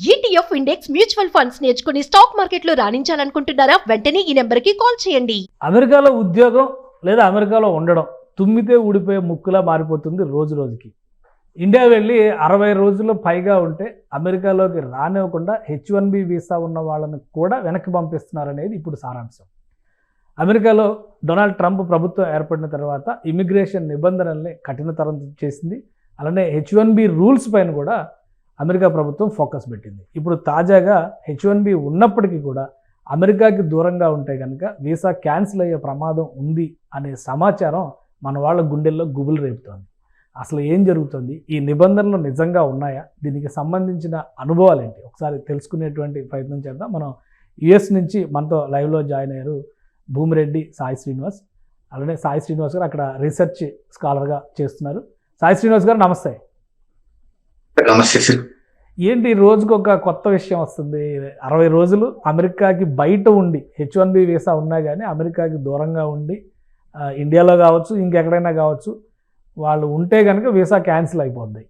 ETF index mutual funds నేర్చుకుని stock మార్కెట్లో రాణించాలనుకుంటున్నారా? వెంటనే ఈ నెంబర్కి కాల్ చేయండి. అమెరికాలో ఉద్యోగం లేదా అమెరికాలో ఉండడం తుమ్మితే ఊడిపోయే ముక్కులా మారిపోతుంది రోజు రోజుకి. ఇండియా వెళ్ళి 60 రోజులు పైగా ఉంటే అమెరికాలోకి రానివ్వకుండా H1B వీసా ఉన్న వాళ్ళని కూడా వెనక్కి పంపిస్తున్నారనేది ఇప్పుడు సారాంశం. అమెరికాలో డొనాల్డ్ ట్రంప్ ప్రభుత్వం ఏర్పడిన తర్వాత ఇమిగ్రేషన్ నిబంధనల్ని కఠినతరం చేసింది. అలానే H1B రూల్స్ పైన కూడా అమెరికా ప్రభుత్వం ఫోకస్ పెట్టింది. ఇప్పుడు తాజాగా H1B ఉన్నప్పటికీ కూడా అమెరికాకి దూరంగా ఉంటే కనుక వీసా క్యాన్సిల్ అయ్యే ప్రమాదం ఉంది అనే సమాచారం మన వాళ్ళ గుండెల్లో గుబులు రేపుతోంది. అసలు ఏం జరుగుతుంది? ఈ నిబంధనలు నిజంగా ఉన్నాయా? దీనికి సంబంధించిన అనుభవాలు ఏంటి? ఒకసారి తెలుసుకునేటువంటి ప్రయత్నం చేద్దాం. మనం US నుంచి మనతో లైవ్లో జాయిన్ అయ్యారు భూమిరెడ్డి సాయి శ్రీనివాస్. అలానే సాయి శ్రీనివాస్ గారు అక్కడ రీసెర్చ్ స్కాలర్గా చేస్తున్నారు. సాయి శ్రీనివాస్ గారు నమస్తే. నమస్తే సార్. ఏంటి రోజుకు ఒక కొత్త విషయం వస్తుంది? 60 రోజులు అమెరికాకి బయట ఉండి H1B వీసా ఉన్నా కానీ అమెరికాకి దూరంగా ఉండి ఇండియాలో కావచ్చు ఇంకెక్కడైనా కావచ్చు వాళ్ళు ఉంటే కనుక వీసా క్యాన్సిల్ అయిపోద్ది.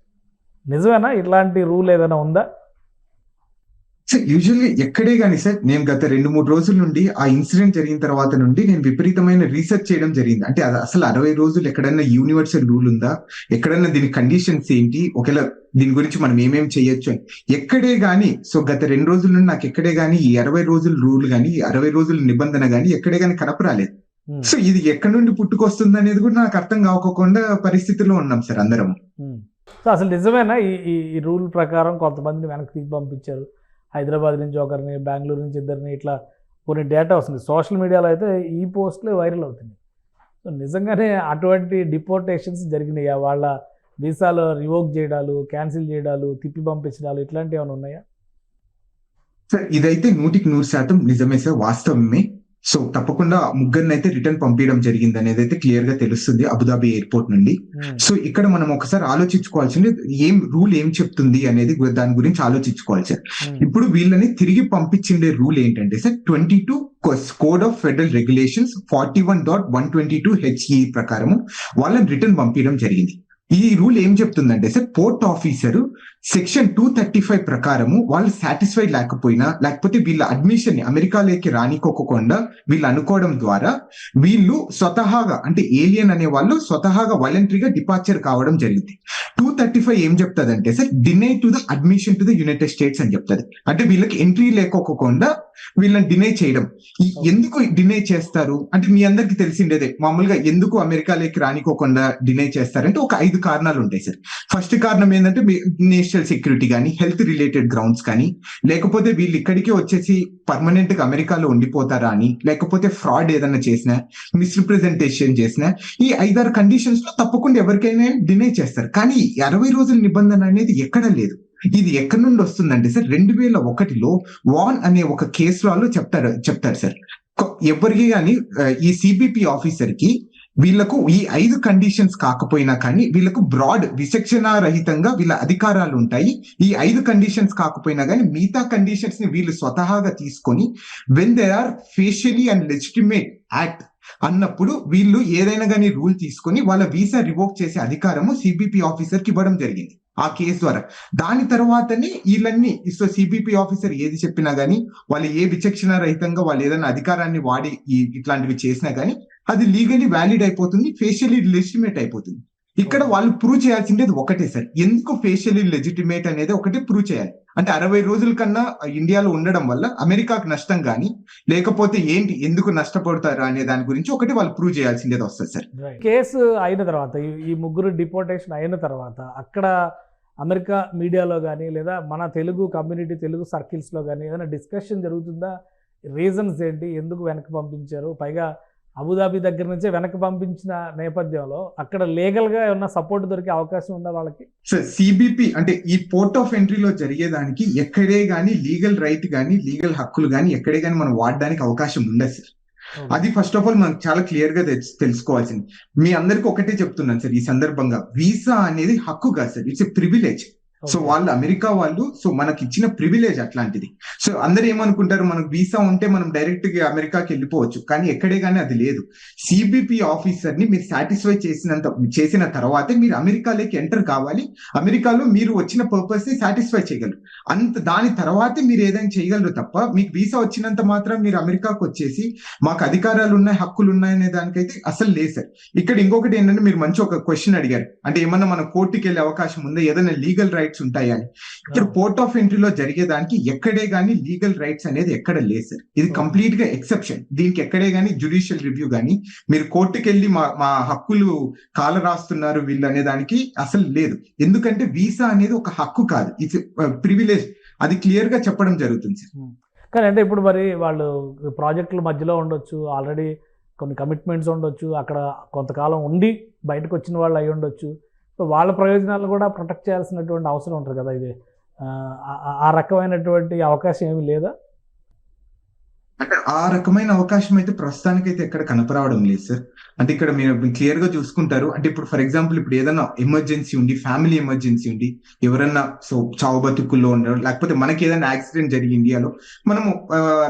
నిజమేనా? ఇట్లాంటి రూల్ ఏదైనా ఉందా? సార్ యూజువల్లీ ఎక్కడే కానీ సార్ నేను గత 2-3 రోజుల నుండి ఆ ఇన్సిడెంట్ జరిగిన తర్వాత నుండి నేను విపరీతమైన రీసెర్చ్ చేయడం జరిగింది. అంటే అది అసలు 60 రోజులు ఎక్కడైనా యూనివర్సల్ రూల్ ఉందా, ఎక్కడైనా దీని కండిషన్స్ ఏంటి, ఒకవేళ దీని గురించి మనం ఏమేమి చేయొచ్చు అని ఎక్కడే కానీ. సో గత 2 రోజుల నుండి నాకు ఎక్కడే కానీ ఈ 60 రోజుల రూల్ కానీ ఈ 60 రోజుల నిబంధన కానీ ఎక్కడే కానీ కనపరాలేదు. సో ఇది ఎక్కడి నుండి పుట్టుకొస్తుంది అనేది కూడా నాకు అర్థం కాకోకుండా పరిస్థితిలో ఉన్నాం సార్ అందరం. సో అసలు నిజమేనా ఈ రూల్ ప్రకారం కొంతమందిని వెనక్కి తీసి పంపించారు? హైదరాబాద్ నుంచి ఒకరిని, బెంగళూరు నుంచి ఇద్దరిని, ఇట్లా కొన్ని డేటా వస్తుంది. సోషల్ మీడియాలో అయితే ఈ పోస్టులే వైరల్ అవుతుంది. సో నిజంగానే అటువంటి డిపోర్టేషన్స్ జరిగినాయా? వాళ్ళ వీసాలో రివోక్ చేయడాలు, క్యాన్సిల్ చేయడాలు, తిప్పి పంపించడాలు ఇట్లాంటివి ఏమైనా ఉన్నాయా? సార్ ఇదైతే 100% నిజమే సార్, వాస్తవమే. సో తప్పకుండా ముగ్గురిని అయితే రిటర్న్ పంపించడం జరిగింది అనేది అయితే క్లియర్ గా తెలుస్తుంది అబుదాబి ఎయిర్పోర్ట్ నుండి. సో ఇక్కడ మనం ఒకసారి ఆలోచించుకోవాల్సింది రూల్ ఏం చెప్తుంది అనేది దాని గురించి ఆలోచించుకోవాలి సార్. ఇప్పుడు వీళ్ళని తిరిగి పంపించిండే రూల్ ఏంటంటే sir 22 code of federal regulations 41.122 HE ప్రకారము వాళ్ళని రిటర్న్ పంపించడం జరిగింది. ఈ రూల్ ఏం చెప్తుందంటే సార్ పోర్ట్ ఆఫీసర్ సెక్షన్ 235 ప్రకారము వాళ్ళు సాటిస్ఫైడ్ లేకపోయినా, లేకపోతే వీళ్ళ అడ్మిషన్ ని అమెరికాలోకి రానికోకుండా వీళ్ళు అనుకోవడం ద్వారా వీళ్ళు స్వతహాగా అంటే ఏలియన్ అనే వాళ్ళు స్వతహాగా వాలంటరీగా డిపార్చర్ కావడం జరిగింది. 235 ఏం చెప్తాదంటే sir deny to the admission to the United States అని చెప్తుంది. అంటే వీళ్ళకి ఎంట్రీ లేకోకుండా వీళ్ళని డినై చేయడం. ఎందుకు డినై చేస్తారు అంటే మీ అందరికి తెలిసిండేదే, మామూలుగా ఎందుకు అమెరికాలోకి రానికోకుండా డినై చేస్తారంటే ఒక 5 కారణాలు ఉంటాయి సార్. ఫస్ట్ కారణం ఏంటంటే నేషనల్ సెక్యూరిటీ కానీ, హెల్త్ రిలేటెడ్ గ్రౌండ్స్ కానీ, లేకపోతే వీళ్ళు ఇక్కడికి వచ్చేసి పర్మనెంట్ గా అమెరికాలో ఉండిపోతారా అని, లేకపోతే ఫ్రాడ్ ఏదైనా చేసినా, మిస్రిప్రజెంటేషన్ చేసినా, ఈ 5-6 కండిషన్స్ లో తప్పకుండా ఎవరికైనా డినై చేస్తారు. కానీ 60 రోజుల నిబంధన అనేది ఎక్కడ లేదు. ఇది ఎక్కడి నుండి వస్తుందంటే సార్ 2001లో వాన్ అనే ఒక కేసు లో చెప్తారు సార్. ఎవరికి కానీ ఈ సిబిపి ఆఫీసర్ కి వీళ్లకు ఈ 5 కండిషన్స్ కాకపోయినా కానీ వీళ్ళకు బ్రాడ్ విచక్షణ రహితంగా వీళ్ళ అధికారాలు ఉంటాయి. ఈ 5 కండిషన్స్ కాకపోయినా కానీ మిగతా కండిషన్స్ ని వీళ్ళు స్వతహాగా తీసుకొని when they are facially and legitimate act అన్నప్పుడు వీళ్ళు ఏదైనా కానీ రూల్ తీసుకొని వాళ్ళ వీసా రివోక్ చేసే అధికారము సిబిపి ఆఫీసర్ కి ఇవ్వడం జరిగింది ఆ కేసు ద్వారా. దాని తర్వాతనే వీళ్ళన్ని సిబిపి ఆఫీసర్ ఏది చెప్పినా గానీ, వాళ్ళు ఏ విచక్షణ రహితంగా వాళ్ళు ఏదైనా అధికారాన్ని వాడి ఇట్లాంటివి చేసినా గానీ అది లీగలీ వ్యాలిడ్ అయిపోతుంది, ఫేషియలీ లెజిటిమేట్ అయిపోతుంది. ఇక్కడ వాళ్ళు ప్రూవ్ చేయాల్సిందేది ఒకటే సార్, ఎందుకు ఫేషియలీ లెజిటిమేట్ అనేది ఒకటే ప్రూవ్ చేయాలి. అంటే 60 రోజుల కన్నా ఇండియాలో ఉండడం వల్ల అమెరికాకు నష్టం కానీ, లేకపోతే ఏంటి ఎందుకు నష్టపడతారు అనే దాని గురించి ఒకటి వాళ్ళు ప్రూవ్ చేయాల్సిందేది వస్తుంది సార్. కేసు అయిన తర్వాత ఈ ముగ్గురు డిపోర్టేషన్ అయిన తర్వాత అక్కడ అమెరికా మీడియాలో కానీ లేదా మన తెలుగు కమ్యూనిటీ, తెలుగు సర్కిల్స్లో కానీ ఏదైనా డిస్కషన్ జరుగుతుందా? రీజన్స్ ఏంటి, ఎందుకు వెనక్కి పంపించారు? పైగా అబుదాబి దగ్గర నుంచే వెనక్కి పంపించిన నేపథ్యంలో అక్కడ లీగల్ గా ఏమన్నా సపోర్ట్ దొరికే అవకాశం ఉందా వాళ్ళకి? సార్ సిబిపి అంటే ఈ పోర్ట్ ఆఫ్ ఎంట్రీలో జరిగేదానికి ఎక్కడే గానీ లీగల్ రైట్ గానీ, లీగల్ హక్కులు గానీ ఎక్కడే గానీ మనం వాడడానికి అవకాశం ఉండదు సార్. అది ఫస్ట్ ఆఫ్ ఆల్ మనం చాలా క్లియర్ గా తెలుసుకోవాల్సింది. మీ అందరికి ఒకటే చెప్తున్నాను సార్ ఈ సందర్భంగా, వీసా అనేది హక్కు కాదు sir, it's a privilege. So వాళ్ళు అమెరికా వాళ్ళు, సో మనకి ఇచ్చిన ప్రివిలేజ్ అట్లాంటిది. సో అందరు ఏమనుకుంటారు, మనకు వీసా ఉంటే మనం డైరెక్ట్ గా అమెరికాకి వెళ్ళిపోవచ్చు, కానీ ఎక్కడే కానీ అది లేదు. సిబిపి ఆఫీసర్ ని మీరు సాటిస్ఫై చేసిన తర్వాతే మీరు అమెరికాలోకి ఎంటర్ కావాలి. అమెరికాలో మీరు వచ్చిన పర్పస్ ని సాటిస్ఫై చేయగలరు. దాని తర్వాతే మీరు ఏదైనా చేయగలరు తప్ప మీకు వీసా వచ్చినంత మాత్రం మీరు అమెరికాకు వచ్చేసి మాకు అధికారాలు ఉన్నాయి, హక్కులు ఉన్నాయనే దానికైతే అసలు లేదు సార్. ఇక్కడ ఇంకొకటి ఏంటంటే, మీరు మంచి ఒక క్వశ్చన్ అడిగారు, అంటే ఏమన్నా మన కోర్టుకి వెళ్ళే అవకాశం ఉందా, ఏదైనా లీగల్ రైట్స్ ఉంటాయని. ఇక్కడ పోర్ట్ ఆఫ్ ఎంట్రీలో జరిగేదానికి ఎక్కడే గానీ లీగల్ రైట్స్ అనేది ఎక్కడ లేదు సార్. ఇది కంప్లీట్ గా ఎక్సెప్షన్. దీనికి ఎక్కడే గానీ జ్యుడిషియల్ రివ్యూ గానీ మీరు కోర్టుకి వెళ్ళి మా హక్కులు కాల రాస్తున్నారు వీళ్ళు అనే దానికి అసలు లేదు. ఎందుకంటే వీసా అనేది ఒక హక్కు కాదు, ఇట్స్ ప్రివిలేజ్. అది క్లియర్ గా చెప్పడం జరుగుతుంది సార్. కానీ అంటే ఇప్పుడు మరి వాళ్ళు ప్రాజెక్టుల మధ్యలో ఉండొచ్చు, ఆల్రెడీ కొన్ని కమిట్మెంట్స్ ఉండొచ్చు, అక్కడ కొంతకాలం ఉండి బయటకు వచ్చిన వాళ్ళు అయి ఉండొచ్చు. సో వాళ్ళ ప్రయోజనాలు కూడా ప్రొటెక్ట్ చేయాల్సినటువంటి అవసరం ఉంటుంది కదా. ఇది ఆ రకమైనటువంటి అవకాశం ఏమీ లేదా? అంటే ఆ రకమైన అవకాశం అయితే ప్రస్తుతానికైతే ఎక్కడ కనపరావడం లేదు సార్. అంటే ఇక్కడ మీరు క్లియర్ గా చూసుకుంటారు, అంటే ఇప్పుడు ఫర్ ఎగ్జాంపుల్ ఇప్పుడు ఏదైనా ఎమర్జెన్సీ ఉండి, ఫ్యామిలీ ఎమర్జెన్సీ ఉండి, ఎవరన్నా సో చావు బతుకుల్లో ఉండడం, లేకపోతే మనకి ఏదైనా యాక్సిడెంట్ జరిగి ఇండియాలో మనము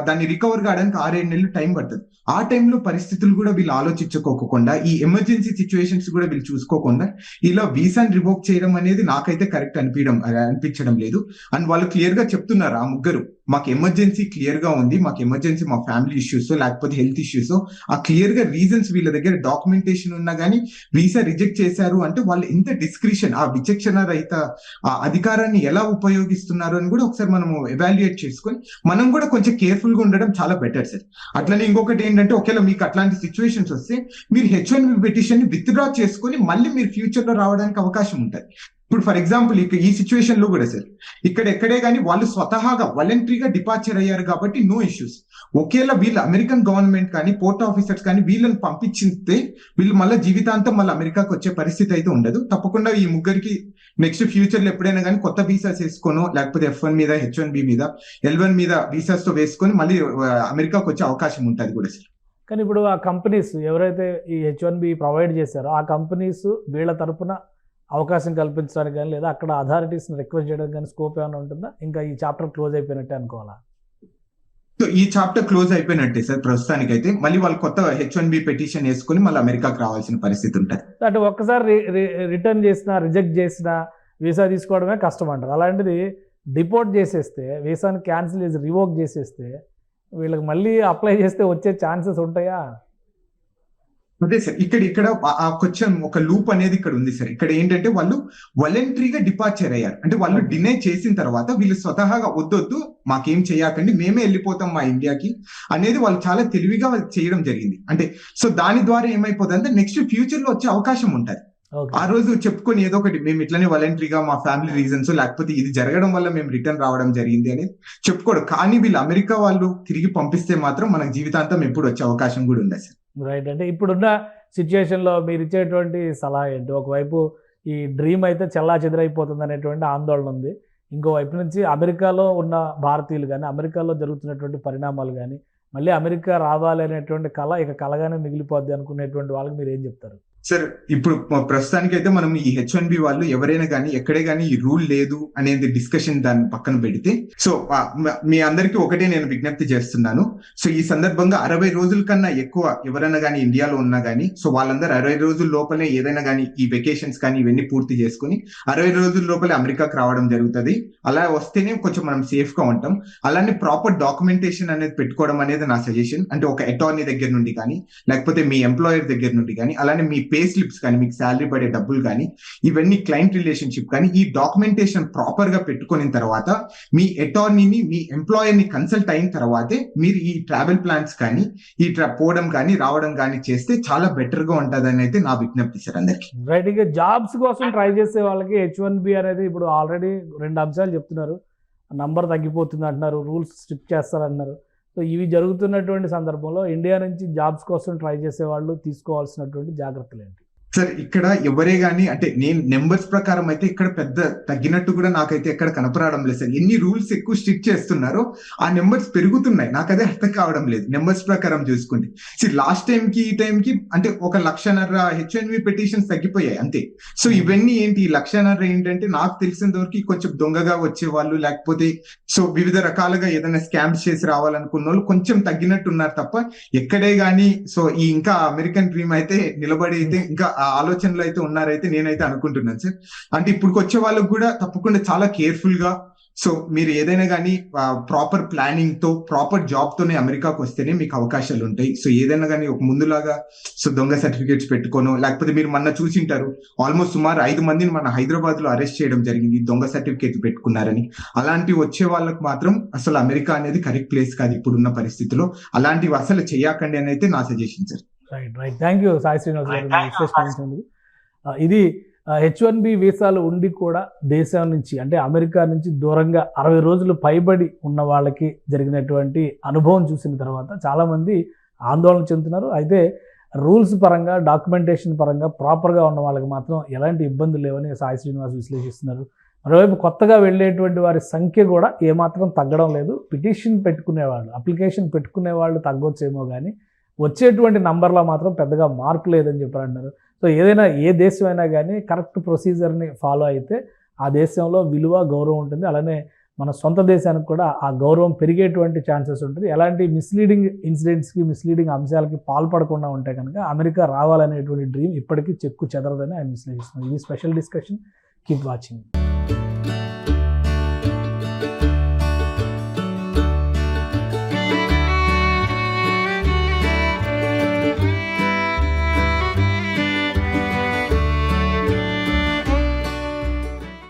దాన్ని రికవర్ కావడానికి 6-7 నెలలు టైం పడుతుంది. ఆ టైంలో పరిస్థితులు కూడా వీళ్ళు ఆలోచించుకోకుండా, ఈ ఎమర్జెన్సీ సిచ్యువేషన్స్ కూడా వీళ్ళు చూసుకోకుండా ఇలా వీసాని రివోక్ చేయడం అనేది నాకైతే కరెక్ట్ అనిపించడం లేదు. అండ్ వాళ్ళు క్లియర్ గా చెప్తున్నారు ఆ ముగ్గురు, మాకు ఎమర్జెన్సీ క్లియర్ గా ఉంది, మాకు ఎమర్జెన్సీ మా ఫ్యామిలీ ఇష్యూస్ లేకపోతే హెల్త్ ఇష్యూస్, ఆ క్లియర్ గా రీజన్స్ వీళ్ళ దగ్గర డాక్యుమెంటేషన్ ఉన్నా గానీ వీసా రిజెక్ట్ చేశారు అంటే వాళ్ళు ఎంత డిస్క్రిషన్, ఆ విచక్షణ రహిత ఆ అధికారాన్ని ఎలా ఉపయోగిస్తున్నారు అని కూడా ఒకసారి మనము ఎవాల్యుయేట్ చేసుకొని మనం కూడా కొంచెం కేర్ఫుల్ గా ఉండడం చాలా బెటర్ సార్. అట్లనే ఇంకొకటి ఏంటంటే, ఒకవేళ మీకు అట్లాంటి సిచ్యువేషన్స్ వస్తే మీరు H1B పిటిషన్ ని విత్డ్రా చేసుకొని మళ్ళీ మీరు ఫ్యూచర్ లో రావడానికి అవకాశం ఉంటుంది. ఇప్పుడు ఫర్ ఎగ్జాంపుల్ ఈ సిచ్యువేషన్ లో కూడా సార్, ఇక్కడ ఎక్కడే కానీ వాళ్ళు స్వతహాగా వాలంటరీగా డిపార్చర్ అయ్యారు కాబట్టి నో ఇష్యూస్. ఒకేలా వీళ్ళు అమెరికన్ గవర్నమెంట్ కానీ పోర్ట్ ఆఫీసర్స్ కానీ వీళ్ళని పంపించితే వీళ్ళు మళ్ళీ జీవితాంతం మళ్ళీ అమెరికాకి వచ్చే పరిస్థితి అయితే ఉండదు. తప్పకుండా ఈ ముగ్గురికి నెక్స్ట్ ఫ్యూచర్ లో ఎప్పుడైనా కానీ కొత్త వీసాస్ వేసుకోనో, లేకపోతే F1 మీద, H1B మీద, L1 మీద వీసాస్ తో వేసుకొని మళ్ళీ అమెరికాకి వచ్చే అవకాశం ఉంటుంది కూడా సార్. కానీ ఇప్పుడు ఆ కంపెనీస్ ఎవరైతే ఈ H1B ప్రొవైడ్ చేశారో ఆ కంపెనీస్ వీళ్ళ తరపున అవకాశం కల్పించడానికి కానీ, లేదా అక్కడ అథారిటీస్ని రిక్వెస్ట్ చేయడానికి కానీ స్కోప్ ఏమైనా ఉంటుందా? ఇంకా ఈ చాప్టర్ క్లోజ్ అయిపోయినట్టే అనుకోవాలా? సో ఈ చాప్టర్ క్లోజ్ అయిపోయినట్టే సార్ ప్రస్తుతానికి అయితే. మళ్ళీ వాళ్ళు కొత్త H1B పిటిషన్ వేసుకొని మళ్ళీ అమెరికాకి రావాల్సిన పరిస్థితి ఉంటుంది. అంటే ఒక్కసారి రిటర్న్ చేసినా, రిజెక్ట్ చేసినా వీసా తీసుకోవడమే కష్టం అంటారు. అలాంటిది డిపోర్ట్ చేసేస్తే, వీసాని క్యాన్సిల్ చేసి రివోక్ చేసేస్తే వీళ్ళకి మళ్ళీ అప్లై చేస్తే వచ్చే ఛాన్సెస్ ఉంటాయా? అదే సార్, ఇక్కడ కొంచెం ఒక లూప్ అనేది ఇక్కడ ఉంది సార్. ఇక్కడ ఏంటంటే వాళ్ళు వాలంటరీగా డిపార్చర్ అయ్యారు, అంటే వాళ్ళు డినై చేసిన తర్వాత వీళ్ళు స్వతహాగా వద్దొద్దు మాకేం చేయకండి, మేమే వెళ్ళిపోతాం మా ఇండియాకి అనేది వాళ్ళు చాలా తెలివిగా చేయడం జరిగింది. అంటే సో దాని ద్వారా ఏమైపోతుంది అంటే నెక్స్ట్ ఫ్యూచర్ లో వచ్చే అవకాశం ఉంటుంది. ఆ రోజు చెప్పుకొని ఏదో ఒకటి మేము ఇట్లనే వాలంటరీగా మా ఫ్యామిలీ రీజన్స్ లేకపోతే ఇది జరగడం వల్ల మేము రిటర్న్ రావడం జరిగింది అని చెప్పుకోడు. కానీ వీళ్ళు అమెరికా వాళ్ళు తిరిగి పంపిస్తే మాత్రం మనకు జీవితాంతం ఎప్పుడు వచ్చే అవకాశం కూడా ఉంది సార్. రైట్. అంటే ఇప్పుడున్న సిచ్యుయేషన్లో మీరు ఇచ్చేటువంటి సలహా ఏంటి? ఒకవైపు ఈ డ్రీమ్ అయితే చెల్లా చెదిరైపోతుంది అనేటువంటి ఆందోళన ఉంది, ఇంకోవైపు నుంచి అమెరికాలో ఉన్న భారతీయులు కానీ, అమెరికాలో జరుగుతున్నటువంటి పరిణామాలు కానీ, మళ్ళీ అమెరికా రావాలి అనేటువంటి కళ ఇక కలగానే మిగిలిపోద్ది అనుకునేటువంటి వాళ్ళకి మీరు ఏం చెప్తారు? సార్ ఇప్పుడు ప్రస్తుతానికి అయితే మనం ఈ H1B వాళ్ళు ఎవరైనా కానీ ఎక్కడే కానీ ఈ రూల్ లేదు అనేది డిస్కషన్ దాన్ని పక్కన పెడితే, సో మీ అందరికీ ఒకటే నేను విజ్ఞప్తి చేస్తున్నాను. సో ఈ సందర్భంగా 60 రోజుల కన్నా ఎక్కువ ఎవరైనా కానీ ఇండియాలో ఉన్నా కానీ, సో వాళ్ళందరూ 60 రోజుల లోపలే ఏదైనా కానీ ఈ వెకేషన్స్ కానీ ఇవన్నీ పూర్తి చేసుకుని 60 రోజుల లోపలే అమెరికాకి రావడం జరుగుతుంది. అలా వస్తేనే కొంచెం మనం సేఫ్ గా ఉంటాం. అలానే ప్రాపర్ డాక్యుమెంటేషన్ అనేది పెట్టుకోవడం అనేది నా సజెషన్. అంటే ఒక అటార్నీ దగ్గర నుండి కానీ, లేకపోతే మీ ఎంప్లాయర్ దగ్గర నుండి కానీ, అలానే మీ పే స్లిప్స్ కానీ, మీకు శాలరీ పడే డబ్బులు కానీ, ఇవన్నీ క్లయింట్ రిలేషన్షిప్ కానీ, ఈ డాక్యుమెంటేషన్ ప్రాపర్ గా పెట్టుకున్న తర్వాత మీ అటార్నీని, మీ ఎంప్లాయర్ ని కన్సల్ట్ అయిన తర్వాతే మీరు ఈ ట్రావెల్ ప్లాన్స్ కానీ, ఈ పోవడం కానీ రావడం కానీ చేస్తే చాలా బెటర్ గా ఉంటుందని అయితే నా విజ్ఞప్తి సార్ అందరికి. రైట్. ఇక జాబ్స్ కోసం ట్రై చేసే వాళ్ళకి H1B అనేది ఇప్పుడు ఆల్రెడీ 2 అంశాలు చెప్తున్నారు. నంబర్ తగ్గిపోతుంది అంటున్నారు, రూల్స్ స్ట్రిక్ట్ చేస్తారంటున్నారు. సో ఇవి జరుగుతున్నటువంటి సందర్భంలో ఇండియా నుంచి జాబ్స్ కోసం ట్రై చేసే వాళ్ళు తీసుకోవాల్సినటువంటి జాగ్రత్తలు ఏంటి? సార్ ఇక్కడ ఎవరే గానీ అంటే నేను నెంబర్స్ ప్రకారం అయితే ఇక్కడ పెద్ద తగ్గినట్టు కూడా నాకైతే ఎక్కడ కనపడడం లేదు సార్. ఎన్ని రూల్స్ ఎక్కువ స్ట్రిక్ట్ చేస్తున్నారో ఆ నెంబర్స్ పెరుగుతున్నాయి. నాకు అదే అర్థం కావడం లేదు నెంబర్స్ ప్రకారం చూసుకుంటే. లాస్ట్ టైం కి ఈ టైం కి అంటే 1,50,000 H1B పిటిషన్స్ తగ్గిపోయాయి అంతే. సో ఇవన్నీ ఏంటి, ఈ 1,50,000 ఏంటంటే నాకు తెలిసినంత వరకు కొంచెం దొంగగా వచ్చే వాళ్ళు, లేకపోతే సో వివిధ రకాలుగా ఏదైనా స్కామ్స్ చేసి రావాలనుకున్న వాళ్ళు కొంచెం తగ్గినట్టు ఉన్నారు తప్ప ఎక్కడే గానీ సో ఈ ఇంకా అమెరికన్ డ్రీమ్ అయితే నిలబడి అయితే ఇంకా ఆ ఆలోచనలు అయితే ఉన్నారైతే నేనైతే అనుకుంటున్నాను సార్. అంటే ఇప్పుడు వచ్చే వాళ్ళకు కూడా తప్పకుండా చాలా కేర్ఫుల్ గా సో మీరు ఏదైనా కానీ ప్రాపర్ ప్లానింగ్ తో ప్రాపర్ జాబ్ తోనే అమెరికాకు వస్తేనే మీకు అవకాశాలు ఉంటాయి. సో ఏదైనా కానీ ఒక ముందులాగా సో దొంగ సర్టిఫికేట్స్ పెట్టుకోను, లేకపోతే మీరు మొన్న చూసింటారు ఆల్మోస్ట్ సుమారు 5 మందిని మన హైదరాబాద్ లో అరెస్ట్ చేయడం జరిగింది దొంగ సర్టిఫికేట్ పెట్టుకున్నారని. అలాంటివి వచ్చే వాళ్ళకు మాత్రం అసలు అమెరికా అనేది కరెక్ట్ ప్లేస్ కాదు ఇప్పుడున్న పరిస్థితిలో. అలాంటివి అసలు చేయకండి అని అయితే నా suggestion sir. Right. Thank you Sai Srinivas గారు. ఇది H1B వీసాలు ఉండి కూడా దేశం నుంచి అంటే అమెరికా నుంచి దూరంగా 60 రోజులు పైబడి ఉన్న వాళ్ళకి జరిగినటువంటి అనుభవం చూసిన తర్వాత చాలామంది ఆందోళన చెందుతున్నారు. అయితే రూల్స్ పరంగా డాక్యుమెంటేషన్ పరంగా ప్రాపర్గా ఉన్న వాళ్ళకి మాత్రం ఎలాంటి ఇబ్బందులు లేవని సాయి శ్రీనివాస్ విశ్లేషిస్తున్నారు. మరోవైపు కొత్తగా వెళ్ళేటువంటి వారి సంఖ్య కూడా ఏమాత్రం తగ్గడం లేదు. పిటిషన్ పెట్టుకునేవాళ్ళు, అప్లికేషన్ పెట్టుకునే వాళ్ళు తగ్గొచ్చేమో కానీ వచ్చేటువంటి నంబర్లో మాత్రం పెద్దగా మార్పు లేదని చెప్పారంటున్నారు. సో ఏదైనా ఏ దేశం అయినా కానీ కరెక్ట్ ప్రొసీజర్ని ఫాలో అయితే ఆ దేశంలో విలువ గౌరవం ఉంటుంది. అలానే మన సొంత దేశానికి కూడా ఆ గౌరవం పెరిగేటువంటి ఛాన్సెస్ ఉంటుంది. ఎలాంటి మిస్లీడింగ్ ఇన్సిడెంట్స్కి మిస్లీడింగ్ అంశాలకి పాల్పడకుండా ఉంటే కనుక అమెరికా రావాలనేటువంటి డ్రీమ్ ఇప్పటికీ చెక్కు చెదరదని ఆయన విశ్లేషిస్తున్నారు. ఇది స్పెషల్ డిస్కషన్. Keep watching.